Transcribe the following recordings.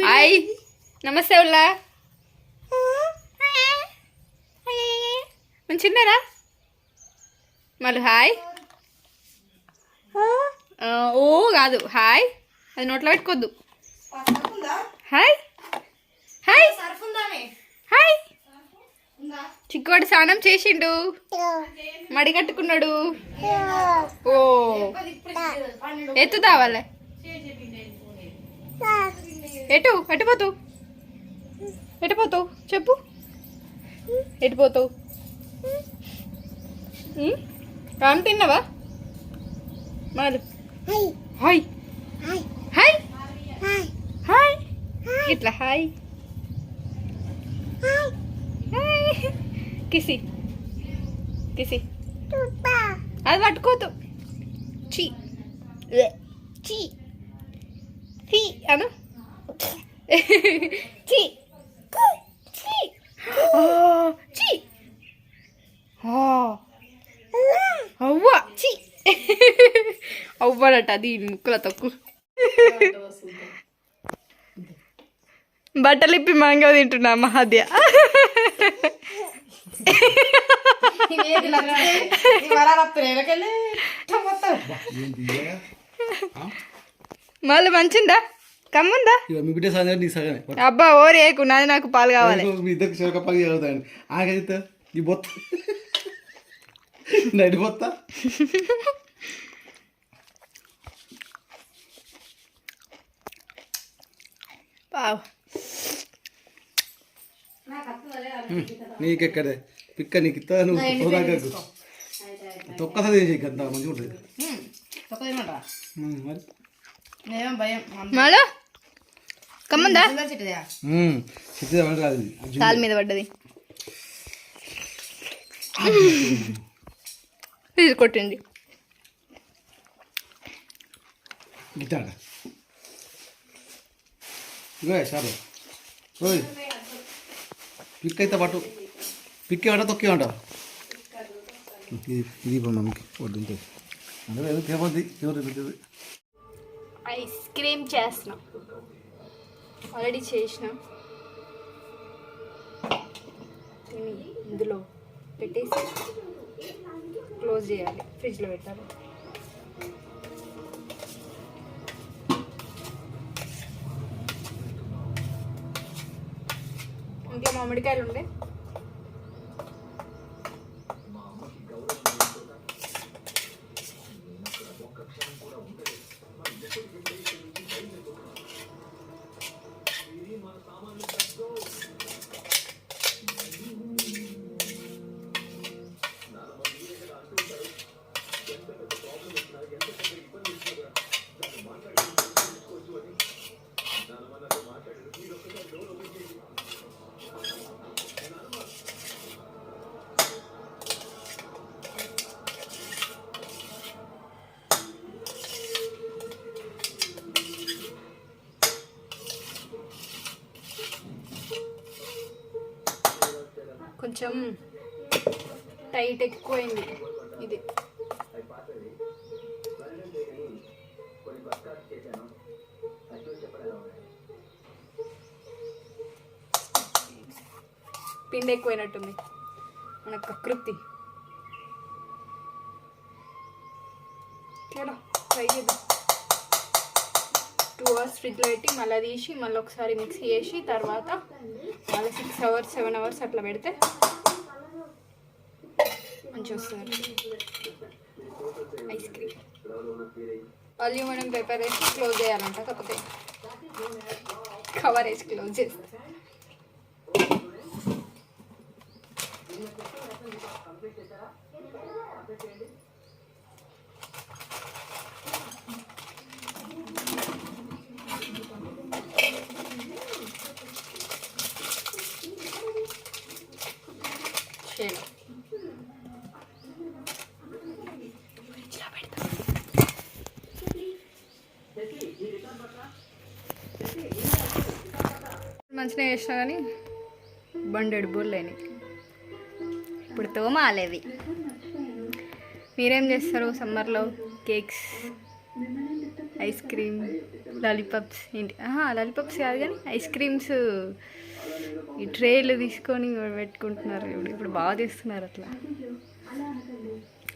Hi నమస్తే ఉల్లా మంచిన్నారా మళ్ళీ hi ఓ కాదు హాయ్ అది నోట్లో పెట్టుకోద్దు హాయ్ హాయ్ హాయ్ చిక్కువాడు స్నానం చేసిండు మడి కట్టుకున్నాడు ఓ ఎత్తు తావాలే ఎటు ఎటుపోతావు ఎటుపోతావు చెప్పు ఎటుపోతావు రామ్ తిన్నావా మాలు హాయ్ హాయ్ హాయ్ ఇట్లా హాయ్ కిసి కిసి అది పట్టుకోదు చీ చీ చీ అను చీ చీ చీ అవ్వ చీ అవ్వడట దీని ముక్కుల తొక్కు బట్టలు ఇప్పి మంగా తింటున్నా మహాద్య మళ్ళీ మంచిందా కమ్ముందా అబ్బా ఓరేకు నాది నాకు పాలు కావాలి నీకెక్కడే పిక్క నీకు ఇస్తా నువ్వు తొక్కసా చేసి అంత మంచిగా ఉంటుంది మళ్ళా కమ్ముందా కాలు మీద పడ్డది ఇది కొట్టింది గిట్టాడ సార్ ఓయ్ పిక్ అయితే పట్టు పిక్కేమంట తొక్కేమంట ఇది మమ్మీకి వద్దు అంటే ఐస్ క్రీమ్ చేసిన ఆల్రెడీ చేసిన ఇందులో పెట్టేసి క్లోజ్ చేయాలి ఫ్రిడ్జ్లో పెట్టాలి ఇంకా మామిడికాయలు ఉండే కొంచెం టైట్ ఎక్కువైంది ఇది పిండి ఎక్కువైనట్టుంది మన కకృతి చలో ట్రై చేద్దాం 2 hours ఫ్రిడ్జ్లో పెట్టి మళ్ళీ తీసి మళ్ళీ ఒకసారి మిక్సీ చేసి తర్వాత మళ్ళీ 6 hours 7 hours అట్లా పెడితే మంచిగా వస్తుంది ఐస్ క్రీమ్ అల్యూమినియం పేపర్ వేసి క్లోజ్ చేయాలంట కాకపోతే కవర్ వేసి క్లోజ్ చేస్తే మంచిగా చేసినా కానీ బండెడు బోర్లేని ఇప్పుడు తోమాలేవి. మీరేం చేస్తారు సమ్మర్లో? కేక్స్ ఐస్ క్రీమ్ లాలీపాప్స్ ఏంటి లాలీపాప్స్ కాదు కానీ ఐస్ క్రీమ్స్ ఈ ట్రేలు తీసుకొని పెట్టుకుంటున్నారు. ఇప్పుడు బాగా చేస్తున్నారు అట్లా.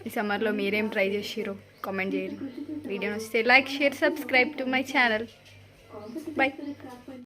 ఈ సమ్మర్లో మీరేం ట్రై చేసిరో కామెంట్ చేయండి. వీడియో నచ్చితే like share subscribe to my channel. By.